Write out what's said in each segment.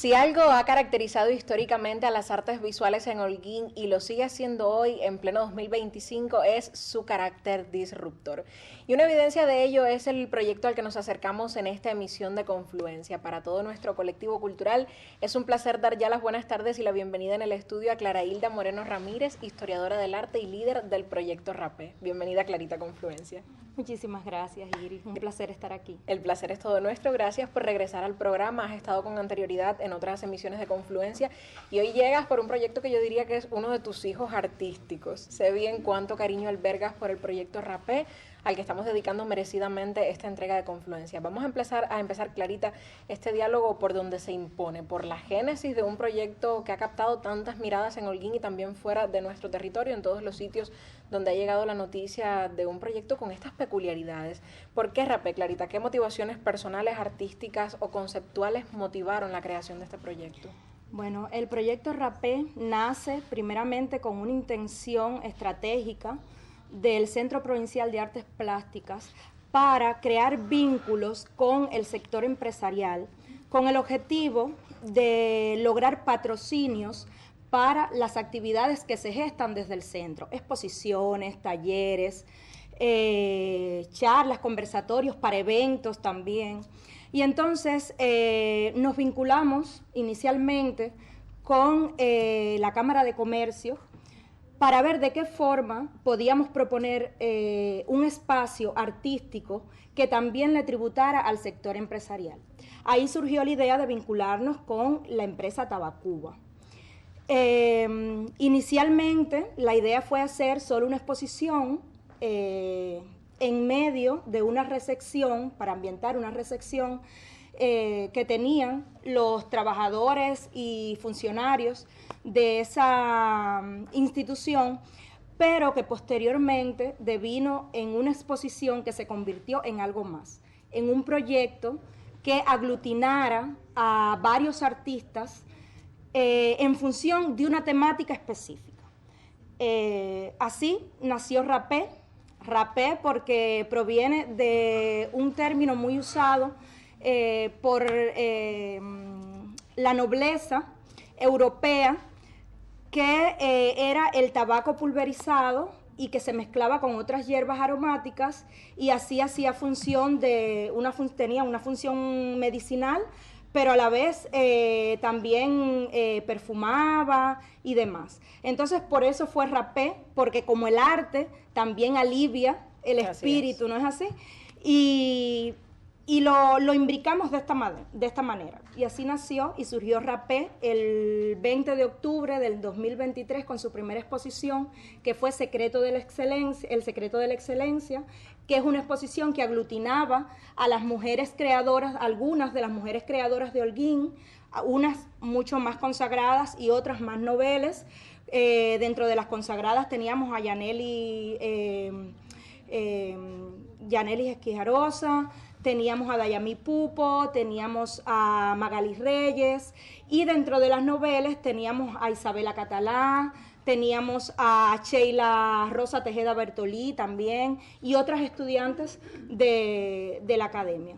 Si algo ha caracterizado históricamente a las artes visuales en Holguín y lo sigue haciendo hoy en pleno 2025 es su carácter disruptor. Y una evidencia de ello es el proyecto al que nos acercamos en esta emisión de Confluencia. Para todo nuestro colectivo cultural es un placer dar ya las buenas tardes y la bienvenida en el estudio a Clara Hilda Moreno Ramírez, historiadora del arte y líder del proyecto Rapé. Bienvenida, Clarita, a Confluencia. Muchísimas gracias, Iris. Un placer estar aquí. El placer es todo nuestro. Gracias por regresar al programa. Has estado con anterioridad en otras emisiones de Confluencia y hoy llegas por un proyecto que yo diría que es uno de tus hijos artísticos. Sé bien cuánto cariño albergas por el proyecto Rapé, al que estamos dedicando merecidamente esta entrega de Confluencia. Vamos a empezar, Clarita, este diálogo por donde se impone, por la génesis de un proyecto que ha captado tantas miradas en Holguín y también fuera de nuestro territorio, en todos los sitios donde ha llegado la noticia de un proyecto con estas peculiaridades. ¿Por qué Rapé, Clarita? ¿Qué motivaciones personales, artísticas o conceptuales motivaron la creación de este proyecto? Bueno, el proyecto Rapé nace primeramente con una intención estratégica del Centro Provincial de Artes Plásticas para crear vínculos con el sector empresarial, con el objetivo de lograr patrocinios para las actividades que se gestan desde el centro, exposiciones, talleres, charlas, conversatorios para eventos también. Y entonces nos vinculamos inicialmente con la Cámara de Comercio para ver de qué forma podíamos proponer un espacio artístico que también le tributara al sector empresarial. Ahí surgió la idea de vincularnos con la empresa Tabacuba. Inicialmente la idea fue hacer solo una exposición en medio de una recepción, para ambientar una recepción que tenían los trabajadores y funcionarios de esa institución, pero que posteriormente devino en una exposición que se convirtió en algo más, en un proyecto que aglutinara a varios artistas en función de una temática específica. Así nació Rapé. Rapé porque proviene de un término muy usado por la nobleza europea, que era el tabaco pulverizado y que se mezclaba con otras hierbas aromáticas y así hacía función de tenía una función medicinal, pero a la vez también perfumaba y demás. Entonces por eso fue Rapé, porque como el arte también alivia el espíritu, ¿no es así? Y lo imbricamos de esta manera. Y así nació y surgió Rapé el 20 de octubre del 2023 con su primera exposición, que fue El Secreto de la Excelencia, que es una exposición que aglutinaba a las mujeres creadoras, algunas de las mujeres creadoras de Holguín, unas mucho más consagradas y otras más noveles. Dentro de las consagradas teníamos a Yanelis Esquijarosa, teníamos a Dayami Pupo, teníamos a Magalí Reyes, y dentro de las novelas teníamos a Isabela Catalá, teníamos a Sheila Rosa Tejeda Bertolí también, y otras estudiantes de la academia.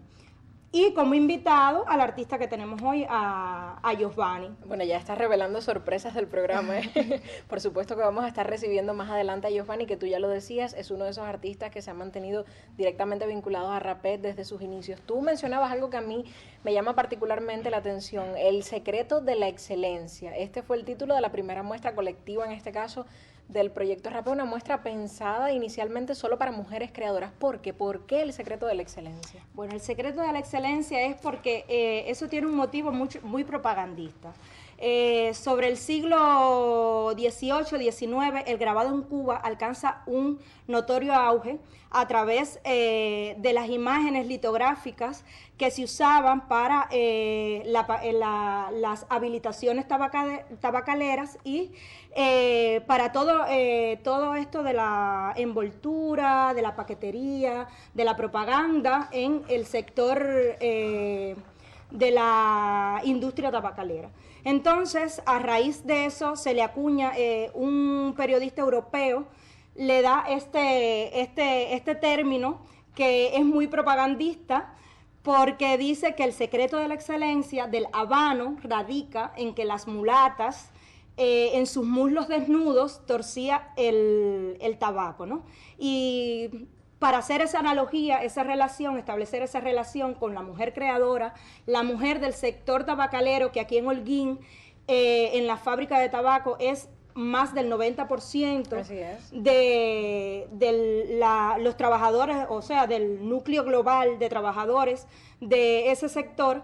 Y como invitado al artista que tenemos hoy, a Giovanni. Bueno, ya estás revelando sorpresas del programa, ¿eh? Por supuesto que vamos a estar recibiendo más adelante a Giovanni, que tú ya lo decías, es uno de esos artistas que se han mantenido directamente vinculados a Rapé desde sus inicios. Tú mencionabas algo que a mí me llama particularmente la atención, El Secreto de la Excelencia. Este fue el título de la primera muestra colectiva, en este caso, del proyecto Rapé, una muestra pensada inicialmente solo para mujeres creadoras. ¿Por qué? ¿Por qué El Secreto de la Excelencia? Bueno, El Secreto de la Excelencia es porque eso tiene un motivo muy propagandista. Sobre el siglo XVIII, XIX, el grabado en Cuba alcanza un notorio auge a través de las imágenes litográficas que se usaban para las habilitaciones tabacaleras y para todo esto de la envoltura, de la paquetería, de la propaganda en el sector de la industria tabacalera. Entonces, a raíz de eso, se le acuña un periodista europeo, le da este término que es muy propagandista, porque dice que el secreto de la excelencia del habano radica en que las mulatas en sus muslos desnudos torcía el tabaco, ¿no? Y para hacer esa analogía, esa relación, establecer esa relación con la mujer creadora, la mujer del sector tabacalero, que aquí en Holguín, en la fábrica de tabaco, es más del 90% de los trabajadores, o sea, del núcleo global de trabajadores de ese sector.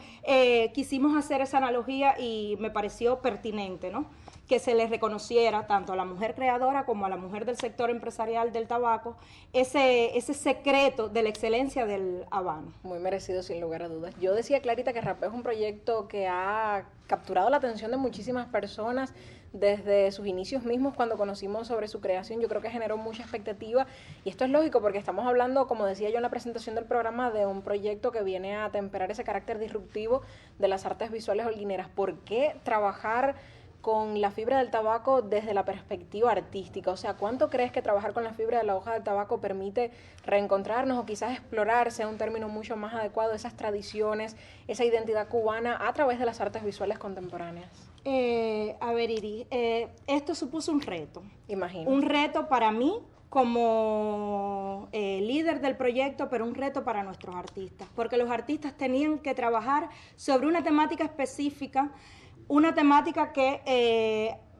Quisimos hacer esa analogía y me pareció pertinente, ¿no?, que se les reconociera tanto a la mujer creadora como a la mujer del sector empresarial del tabaco ese secreto de la excelencia del habano. Muy merecido, sin lugar a dudas. Yo decía, Clarita, que Rapé es un proyecto que ha capturado la atención de muchísimas personas desde sus inicios mismos. Cuando conocimos sobre su creación, yo creo que generó mucha expectativa, y esto es lógico porque estamos hablando, como decía yo en la presentación del programa, de un proyecto que viene a atemperar ese carácter disruptivo de las artes visuales holguineras. ¿Por qué trabajar con la fibra del tabaco desde la perspectiva artística? O sea, ¿cuánto crees que trabajar con la fibra de la hoja del tabaco permite reencontrarnos o quizás explorar, sea un término mucho más adecuado, esas tradiciones, esa identidad cubana a través de las artes visuales contemporáneas? A ver, Iris, esto supuso un reto. Imagino. Un reto para mí como líder del proyecto, pero un reto para nuestros artistas, porque los artistas tenían que trabajar sobre una temática específica, una temática que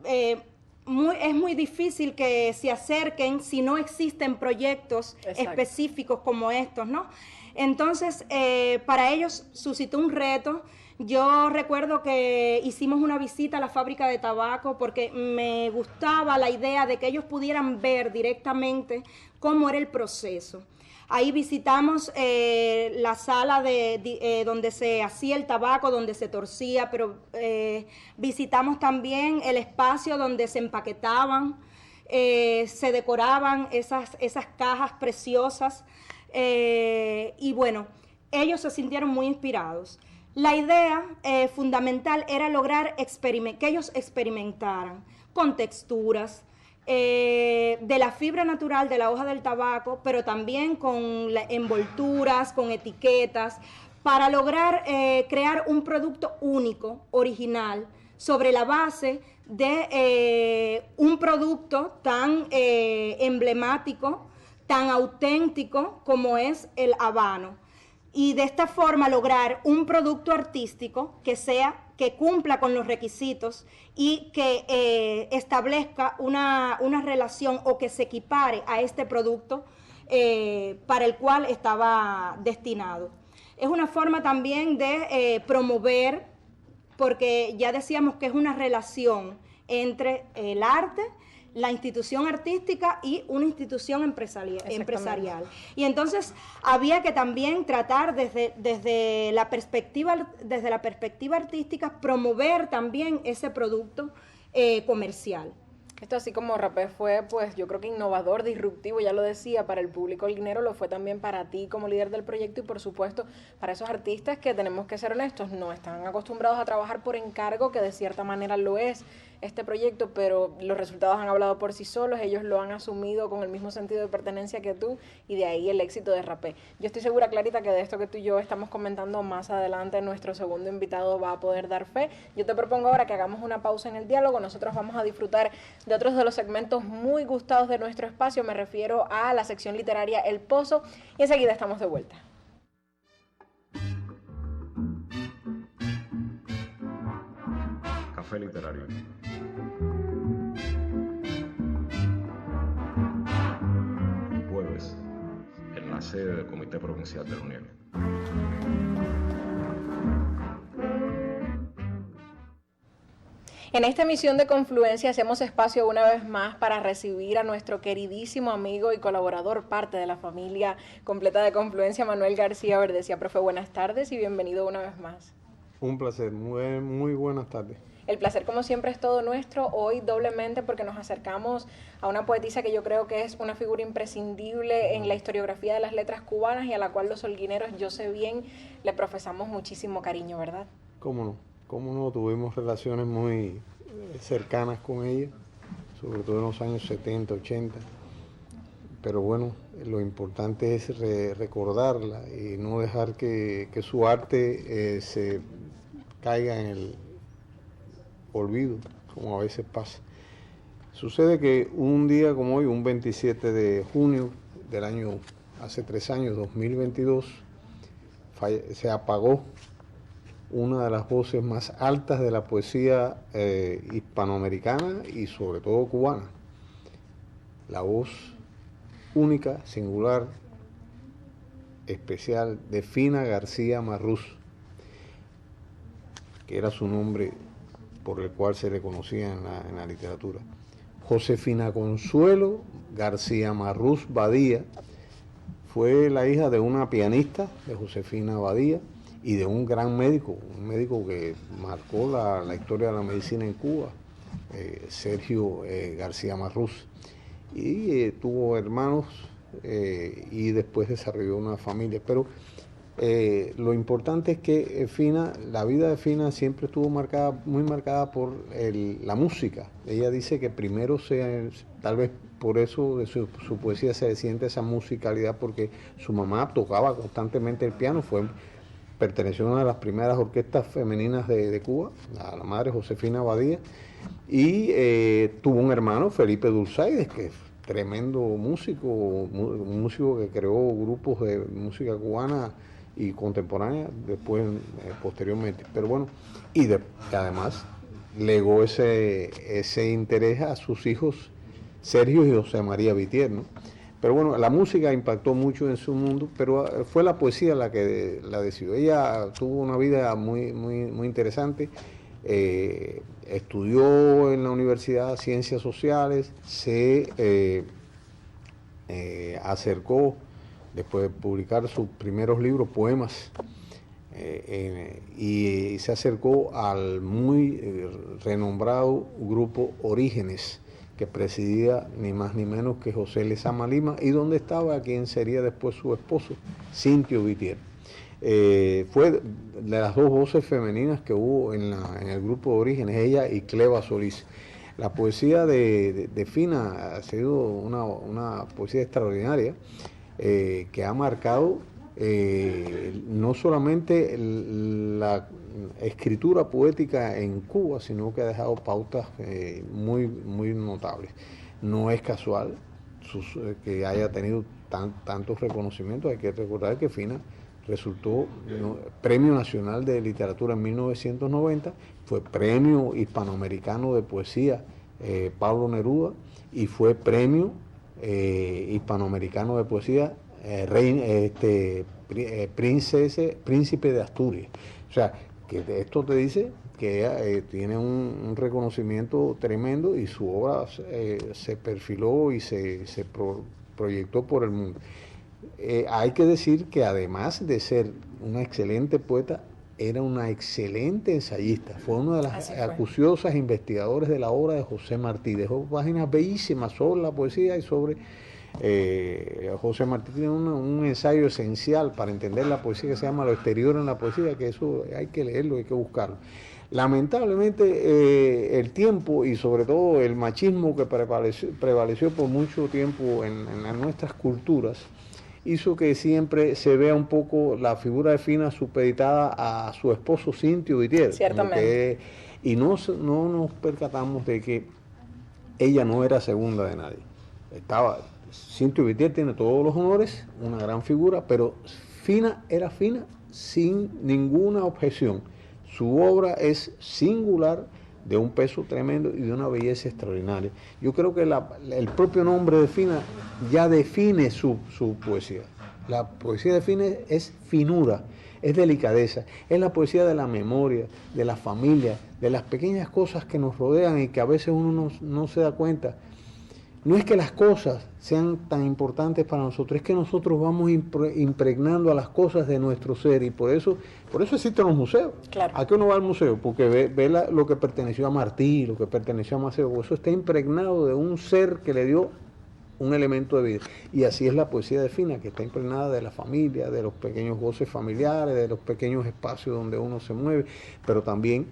es muy difícil que se acerquen si no existen proyectos específicos como estos, ¿no? Entonces, para ellos suscitó un reto. Yo recuerdo que hicimos una visita a la fábrica de tabaco porque me gustaba la idea de que ellos pudieran ver directamente cómo era el proceso. Ahí visitamos la sala donde se hacía el tabaco, donde se torcía, pero visitamos también el espacio donde se empaquetaban, se decoraban esas cajas preciosas, y bueno, ellos se sintieron muy inspirados. La idea fundamental era lograr que ellos experimentaran con texturas, de la fibra natural de la hoja del tabaco, pero también con envolturas, con etiquetas, para lograr crear un producto único, original, sobre la base de un producto tan emblemático, tan auténtico como es el habano. Y de esta forma lograr un producto artístico que cumpla con los requisitos y que establezca una relación o que se equipare a este producto para el cual estaba destinado. Es una forma también de promover, porque ya decíamos que es una relación entre el arte, la institución artística y una institución empresarial. Y entonces había que también tratar desde la perspectiva artística, promover también ese producto comercial. Esto, así como Rapé fue, pues yo creo que innovador, disruptivo, ya lo decía, para el público holguinero, lo fue también para ti como líder del proyecto y por supuesto para esos artistas que, tenemos que ser honestos, no están acostumbrados a trabajar por encargo, que de cierta manera lo es este proyecto, pero los resultados han hablado por sí solos, ellos lo han asumido con el mismo sentido de pertenencia que tú, y de ahí el éxito de Rapé. Yo estoy segura, Clarita, que de esto que tú y yo estamos comentando más adelante, nuestro segundo invitado va a poder dar fe. Yo te propongo ahora que hagamos una pausa en el diálogo. Nosotros vamos a disfrutar de otros de los segmentos muy gustados de nuestro espacio, me refiero a la sección literaria El Pozo, y enseguida estamos de vuelta. Café literario. Jueves, en la sede del Comité Provincial de la Unión. En esta emisión de Confluencia hacemos espacio una vez más para recibir a nuestro queridísimo amigo y colaborador, parte de la familia completa de Confluencia, Manuel García Verdecia. Profe, buenas tardes y bienvenido una vez más. Un placer, muy buenas tardes. El placer, como siempre, es todo nuestro, hoy doblemente porque nos acercamos a una poetisa que yo creo que es una figura imprescindible en la historiografía de las letras cubanas y a la cual los holguineros, yo sé bien, le profesamos muchísimo cariño, ¿verdad? Cómo no, tuvimos relaciones muy cercanas con ella, sobre todo en los años 70, 80. pero bueno, lo importante es recordarla y no dejar que su arte se caiga en el olvido, como a veces pasa. Sucede que un día como hoy, un 27 de junio del año, hace 3 años, 2022, se apagó una de las voces más altas de la poesía hispanoamericana y sobre todo cubana. La voz única, singular, especial de Fina García Marrús, que era su nombre por el cual se le conocía en la literatura. Josefina Consuelo García Marrús Badía fue la hija de una pianista, de Josefina Badía, y de un gran médico, un médico que marcó la historia de la medicina en Cuba, Sergio García Marrús. Y tuvo hermanos y después desarrolló una familia. Pero lo importante es que Fina, la vida de Fina siempre estuvo muy marcada por la música. Ella dice que primero tal vez por eso de su poesía se siente esa musicalidad, porque su mamá tocaba constantemente el piano, perteneció a una de las primeras orquestas femeninas de Cuba, a la madre Josefina Badía, y tuvo un hermano, Felipe Dulzaides, que es tremendo músico, un músico que creó grupos de música cubana y contemporánea después, posteriormente. Pero bueno, que además legó ese interés a sus hijos Sergio y José María Vitier, ¿no? Pero bueno, la música impactó mucho en su mundo, pero fue la poesía la que la decidió. Ella tuvo una vida muy, muy, muy interesante. Estudió en la Universidad Ciencias Sociales, se acercó, después de publicar sus primeros libros, poemas, y se acercó al muy renombrado grupo Orígenes, que presidía ni más ni menos que José Lezama Lima, y donde estaba quien sería después su esposo, Cintio Vitier. Fue de las dos voces femeninas que hubo en el grupo de Orígenes, ella y Cleva Solís. La poesía de Fina ha sido una poesía extraordinaria, que ha marcado no solamente la escritura poética en Cuba, sino que ha dejado pautas muy, muy notables. No es casual que haya tenido tantos reconocimientos. Hay que recordar que Fina resultó Premio Nacional de Literatura en 1990, fue Premio Hispanoamericano de Poesía Pablo Neruda, y fue Premio Hispanoamericano de Poesía Príncipe de Asturias. O sea, que esto te dice que ella tiene un reconocimiento tremendo, y su obra se perfiló y se proyectó por el mundo. Hay que decir que además de ser una excelente poeta, era una excelente ensayista. Fue una de las acuciosas investigadoras de la obra de José Martí. Dejó páginas bellísimas sobre la poesía y sobre José Martí. Tiene un ensayo esencial para entender la poesía que se llama Lo exterior en la poesía, que eso hay que leerlo, hay que buscarlo. Lamentablemente el tiempo y sobre todo el machismo que prevaleció por mucho tiempo en nuestras culturas hizo que siempre se vea un poco la figura de Fina supeditada a su esposo Cintio Vitier. Ciertamente. Y no nos percatamos de que ella no era segunda de nadie. Cintio Vitier tiene todos los honores, una gran figura, pero Fina era Fina sin ninguna objeción. Su obra es singular, de un peso tremendo y de una belleza extraordinaria. Yo creo que el propio nombre de Fina ya define su poesía. La poesía de Fina es finura, es delicadeza, es la poesía de la memoria, de la familia, de las pequeñas cosas que nos rodean y que a veces uno no se da cuenta. No es que las cosas sean tan importantes para nosotros, es que nosotros vamos impregnando a las cosas de nuestro ser, y por eso existen los museos. Claro. ¿A qué uno va al museo? Porque ve lo que perteneció a Martí, lo que perteneció a Maceo, eso está impregnado de un ser que le dio un elemento de vida. Y así es la poesía de Fina, que está impregnada de la familia, de los pequeños goces familiares, de los pequeños espacios donde uno se mueve, pero también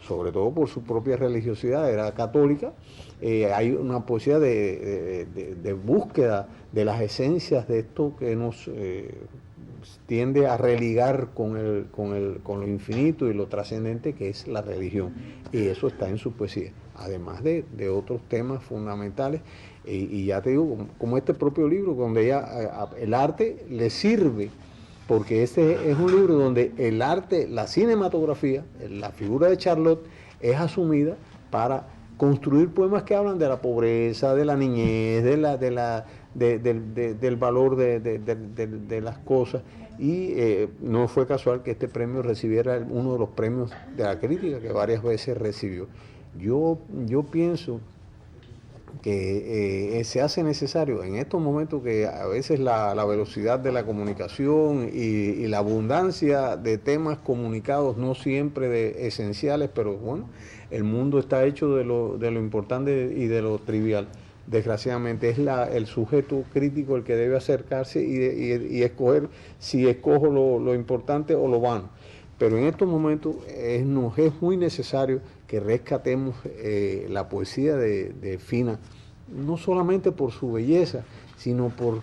sobre todo por su propia religiosidad, era católica. Hay una poesía de búsqueda de las esencias de esto que nos tiende a religar con lo infinito y lo trascendente que es la religión, y eso está en su poesía, además de otros temas fundamentales, y ya te digo, como este propio libro, donde el arte le sirve, porque este es un libro donde el arte, la cinematografía, la figura de Charlotte es asumida para construir poemas que hablan de la pobreza, de la niñez, del valor de las cosas, y no fue casual que este premio recibiera uno de los premios de la crítica que varias veces recibió. Yo pienso que se hace necesario en estos momentos, que a veces la velocidad de la comunicación y la abundancia de temas comunicados, no siempre esenciales, pero bueno, el mundo está hecho de lo importante y de lo trivial. Desgraciadamente es el sujeto crítico el que debe acercarse y escoger si escojo lo importante o lo vano. Pero en estos momentos nos es muy necesario que rescatemos la poesía de Fina, no solamente por su belleza, sino por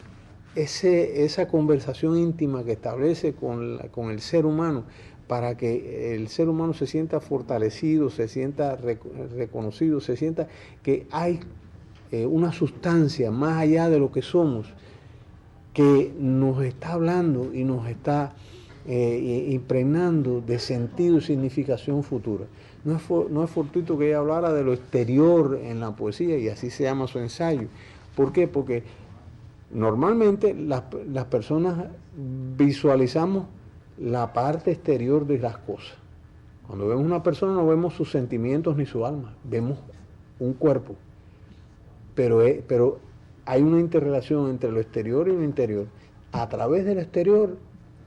esa conversación íntima que establece con el ser humano, para que el ser humano se sienta fortalecido, se sienta reconocido, se sienta que hay una sustancia más allá de lo que somos, que nos está hablando y nos está impregnando de sentido y significación futura. No es fortuito que ella hablara de lo exterior en la poesía, y así se llama su ensayo. ¿Por qué? Porque normalmente las personas visualizamos la parte exterior de las cosas. Cuando vemos una persona no vemos sus sentimientos ni su alma, vemos un cuerpo. Pero hay una interrelación entre lo exterior y lo interior. A través del exterior,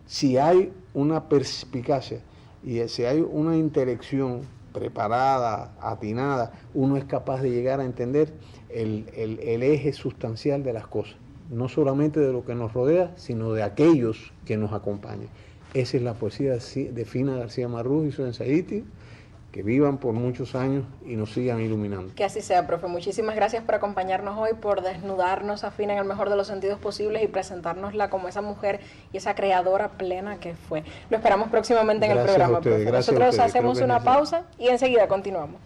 si hay una perspicacia y si hay una intelección preparada, atinada, uno es capaz de llegar a entender el eje sustancial de las cosas, no solamente de lo que nos rodea, sino de aquellos que nos acompañan. Esa es la poesía de Fina García Marrús y su ensayista. Que vivan por muchos años y nos sigan iluminando. Que así sea, profe. Muchísimas gracias por acompañarnos hoy, por desnudarnos a Fina en el mejor de los sentidos posibles y presentárnosla como esa mujer y esa creadora plena que fue. Lo esperamos próximamente en el programa, profe. Nosotros hacemos una pausa y enseguida continuamos.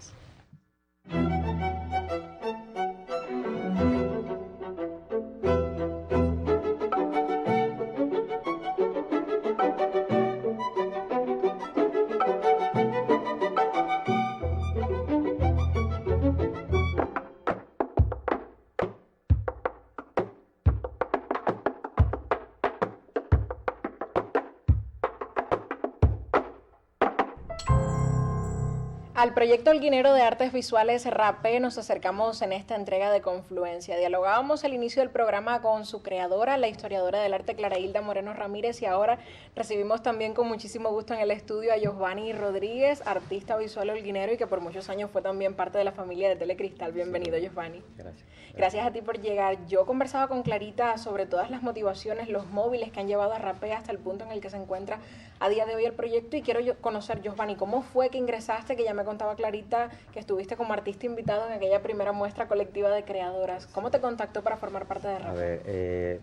Al proyecto Holguinero de Artes Visuales RAPE nos acercamos en esta entrega de Confluencia. Dialogábamos al inicio del programa con su creadora, la historiadora del arte Clara Hilda Moreno Ramírez, y ahora recibimos también con muchísimo gusto en el estudio a Josvani Rodríguez, artista visual holguinero y que por muchos años fue también parte de la familia de Telecristal. Bienvenido, Josvani. Gracias. Gracias a ti por llegar. Yo conversaba con Clarita sobre todas las motivaciones, los móviles que han llevado a RAPE hasta el punto en el que se encuentra a día de hoy el proyecto, y quiero conocer, Josvani, ¿cómo fue que ingresaste? Que ya me contaba Clarita que estuviste como artista invitado en aquella primera muestra colectiva de creadoras. ¿Cómo te contactó para formar parte de RAPE? A ver,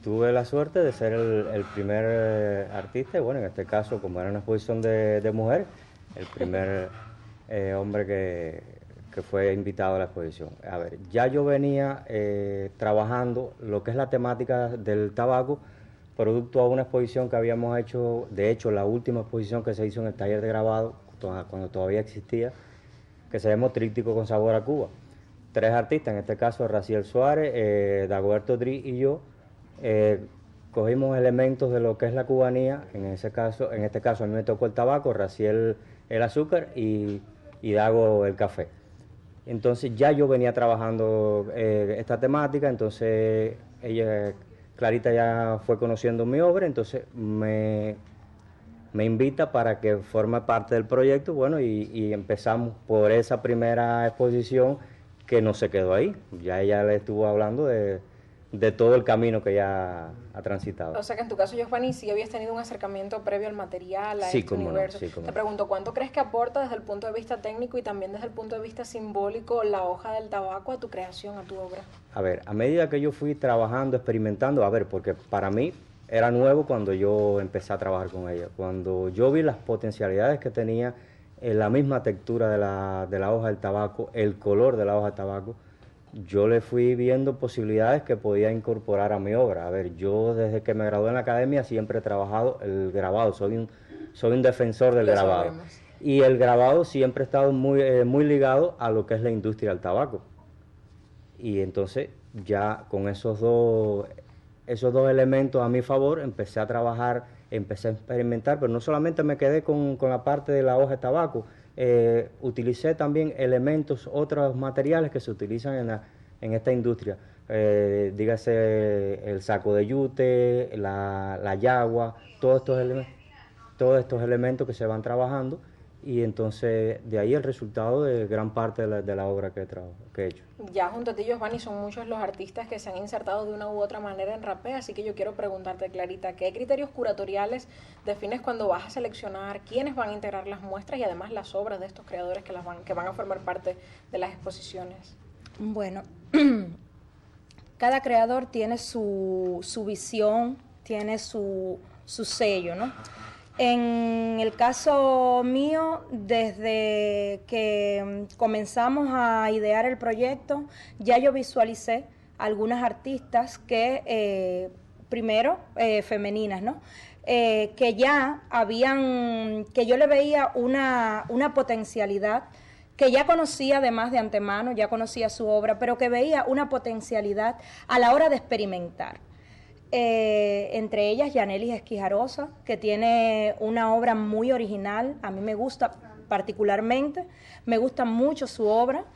tuve la suerte de ser el primer artista, y bueno, en este caso, como era una exposición de mujeres, el primer hombre que fue invitado a la exposición. A ver, ya yo venía trabajando lo que es la temática del tabaco, producto a una exposición que habíamos hecho, de hecho la última exposición que se hizo en el taller de grabado, cuando todavía existía, que se llamó Tríptico con sabor a Cuba. 3 artistas, en este caso Raciel Suárez, Dagoberto Dri y yo, cogimos elementos de lo que es la cubanía. En este caso a mí me tocó el tabaco, Raciel el azúcar y Dago el café. Entonces ya yo venía trabajando esta temática, entonces Clarita ya fue conociendo mi obra, entonces me invita para que forme parte del proyecto, bueno, y empezamos por esa primera exposición que no se quedó ahí. Ya ella le estuvo hablando de de todo el camino que ya ha transitado. O sea que en tu caso, Giovanni, sí habías tenido un acercamiento previo al material, a Sí, este cómo no, universo. sí, cómo Te no. pregunto, ¿cuánto crees que aporta desde el punto de vista técnico y también desde el punto de vista simbólico la hoja del tabaco a tu creación, a tu obra? A ver, a medida que yo fui trabajando, experimentando, a ver, porque para mí era nuevo cuando yo empecé a trabajar con ella. Cuando yo vi las potencialidades que tenía la misma textura de la hoja del tabaco, el color de la hoja de tabaco, yo le fui viendo posibilidades que podía incorporar a mi obra. A ver, yo desde que me gradué en la academia siempre he trabajado el grabado, soy un defensor del Lo grabado. sabemos. Y el grabado siempre ha estado muy ligado a lo que es la industria del tabaco. Y entonces ya con esos dos elementos a mi favor empecé a trabajar, empecé a experimentar, pero no solamente me quedé con la parte de la hoja de tabaco, utilicé también elementos, otros materiales que se utilizan en esta industria, dígase el saco de yute, la yagua, todos estos elementos que se van trabajando, y entonces de ahí el resultado de gran parte de la obra que he hecho. Ya junto a ti, Giovanni, son muchos los artistas que se han insertado de una u otra manera en Rapé, así que yo quiero preguntarte, Clarita, ¿qué criterios curatoriales defines cuando vas a seleccionar quiénes van a integrar las muestras y además las obras de estos creadores que van a formar parte de las exposiciones? Bueno, cada creador tiene su visión, tiene su sello, ¿no? En el caso mío, desde que comenzamos a idear el proyecto, ya yo visualicé algunas artistas que, primero, femeninas, ¿no? Que ya habían, que yo le veía una potencialidad, que ya conocía además de antemano, ya conocía su obra, pero que veía una potencialidad a la hora de experimentar. Entre ellas Yanelis Esquijarosa, que tiene una obra muy original, a mí me gusta particularmente, me gusta mucho su obra.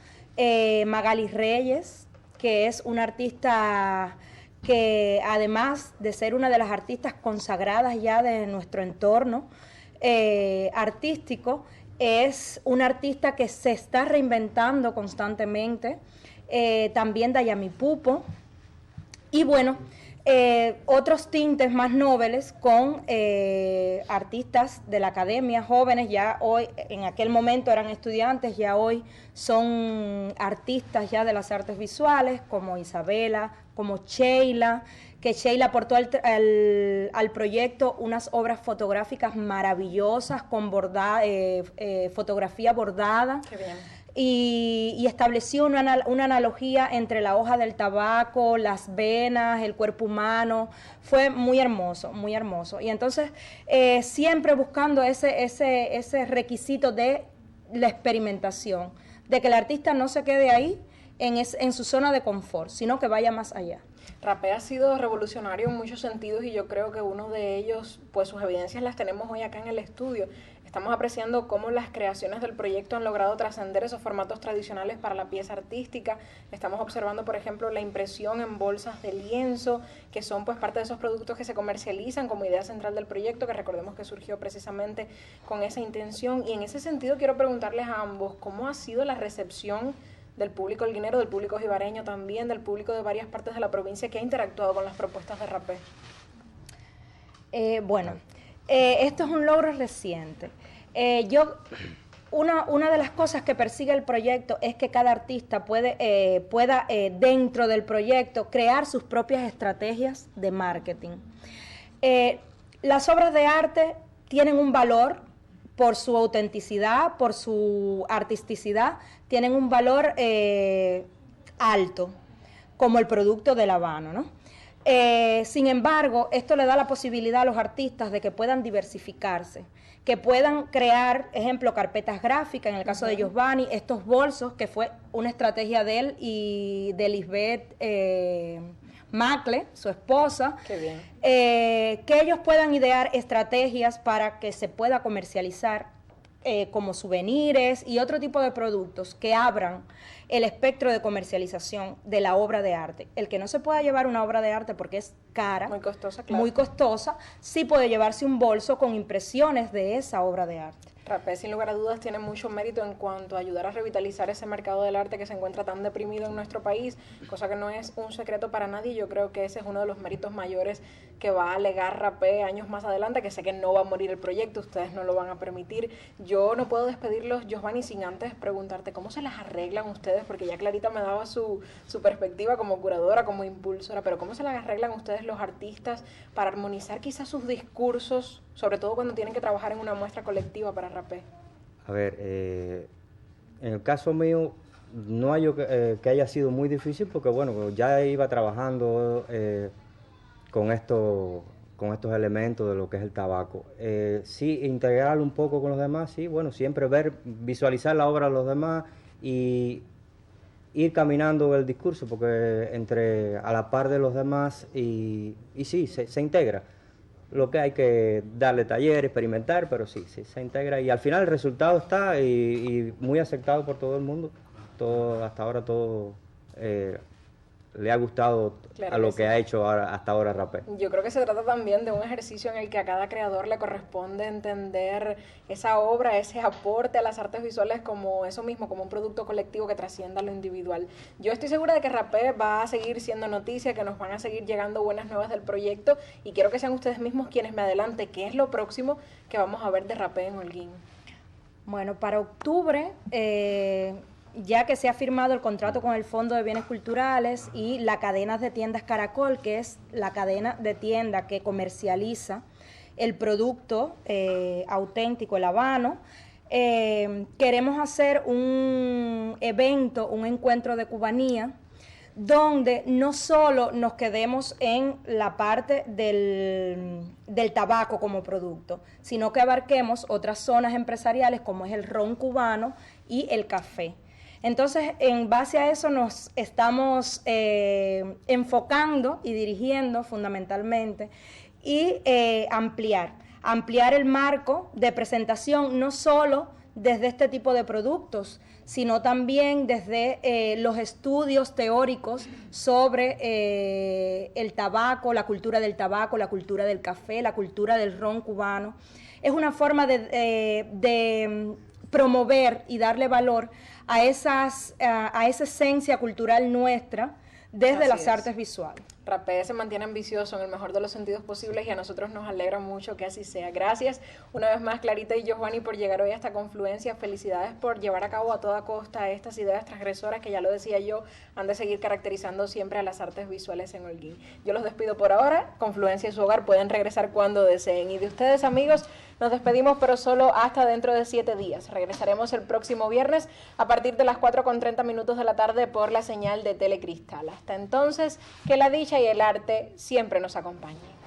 Magali Reyes, que es una artista que además de ser una de las artistas consagradas ya de nuestro entorno artístico, es una artista que se está reinventando constantemente. También Dayami Pupo, y bueno, otros tintes más nobles con artistas de la academia, jóvenes, ya hoy, en aquel momento eran estudiantes, ya hoy son artistas ya de las artes visuales, como Isabela, como Sheila, que Sheila aportó al proyecto unas obras fotográficas maravillosas con fotografía bordada. Qué bien. Y estableció una analogía entre la hoja del tabaco, las venas, el cuerpo humano. Fue muy hermoso, muy hermoso. Y entonces, siempre buscando ese requisito de la experimentación, de que el artista no se quede ahí en su zona de confort, sino que vaya más allá. Rapé ha sido revolucionario en muchos sentidos y yo creo que uno de ellos, pues sus evidencias las tenemos hoy acá en el estudio. Estamos apreciando cómo las creaciones del proyecto han logrado trascender esos formatos tradicionales para la pieza artística. Estamos observando, por ejemplo, la impresión en bolsas de lienzo, que son pues parte de esos productos que se comercializan como idea central del proyecto, que recordemos que surgió precisamente con esa intención. Y en ese sentido quiero preguntarles a ambos, ¿cómo ha sido la recepción del público holguinero, del público jibareño también, del público de varias partes de la provincia que ha interactuado con las propuestas de Rapé? Esto es un logro reciente. Una de las cosas que persigue el proyecto es que cada artista pueda dentro del proyecto crear sus propias estrategias de marketing. Las obras de arte tienen un valor por su autenticidad, por su artisticidad, tienen un valor alto, como el producto de La Habana, ¿no? Sin embargo, esto le da la posibilidad a los artistas de que puedan diversificarse, que puedan crear, ejemplo, carpetas gráficas, en el caso de Giovanni, estos bolsos, que fue una estrategia de él y de Lisbeth Macle, su esposa. Qué bien. Que ellos puedan idear estrategias para que se pueda comercializar como souvenirs y otro tipo de productos que abran el espectro de comercialización de la obra de arte. El que no se pueda llevar una obra de arte porque es cara, muy costosa, sí puede llevarse un bolso con impresiones de esa obra de arte. Rapé, sin lugar a dudas, tiene mucho mérito en cuanto a ayudar a revitalizar ese mercado del arte que se encuentra tan deprimido en nuestro país, cosa que no es un secreto para nadie. Yo creo que ese es uno de los méritos mayores que va a alegar Rapé años más adelante, que sé que no va a morir el proyecto, ustedes no lo van a permitir. Yo no puedo despedirlos, Giovanni, sin antes preguntarte cómo se las arreglan ustedes, porque ya Clarita me daba su perspectiva como curadora, como impulsora, pero cómo se las arreglan ustedes los artistas para armonizar quizás sus discursos, sobre todo cuando tienen que trabajar en una muestra colectiva para Rapé. A ver, en el caso mío no hay que haya sido muy difícil porque bueno, ya iba trabajando con estos elementos de lo que es el tabaco. Sí, integrarlo un poco con los demás, sí, bueno, siempre visualizar la obra de los demás y ir caminando el discurso porque a la par de los demás y sí, se integra. Lo que hay que darle taller, experimentar, pero sí, se integra y al final el resultado está y muy aceptado por todo el mundo. Hasta ahora todo le ha gustado a lo que ha hecho hasta ahora Rapé. Yo creo que se trata también de un ejercicio en el que a cada creador le corresponde entender esa obra, ese aporte a las artes visuales como eso mismo, como un producto colectivo que trascienda lo individual. Yo estoy segura de que Rapé va a seguir siendo noticia, que nos van a seguir llegando buenas nuevas del proyecto y quiero que sean ustedes mismos quienes me adelanten qué es lo próximo que vamos a ver de Rapé en Holguín. Bueno, para octubre, ya que se ha firmado el contrato con el Fondo de Bienes Culturales y la cadena de tiendas Caracol, que es la cadena de tienda que comercializa el producto auténtico, el habano, queremos hacer un evento, un encuentro de cubanía, donde no solo nos quedemos en la parte del tabaco como producto, sino que abarquemos otras zonas empresariales como es el ron cubano y el café. Entonces, en base a eso nos estamos enfocando y dirigiendo fundamentalmente y ampliar el marco de presentación, no solo desde este tipo de productos, sino también desde los estudios teóricos sobre el tabaco, la cultura del tabaco, la cultura del café, la cultura del ron cubano. Es una forma de promover y darle valor a esa esencia cultural nuestra desde las artes visuales. Rapé se mantiene ambicioso en el mejor de los sentidos posibles y a nosotros nos alegra mucho que así sea. Gracias una vez más, Clarita y Giovanni, por llegar hoy a esta confluencia. Felicidades por llevar a cabo a toda costa estas ideas transgresoras que, ya lo decía yo, han de seguir caracterizando siempre a las artes visuales en Holguín. Yo los despido por ahora. Confluencia y su hogar pueden regresar cuando deseen. Y de ustedes, amigos, nos despedimos, pero solo hasta dentro de 7 días. Regresaremos el próximo viernes a partir de las 4:30 de la tarde por la señal de Telecristal. Hasta entonces, que la dicha y el arte siempre nos acompañen.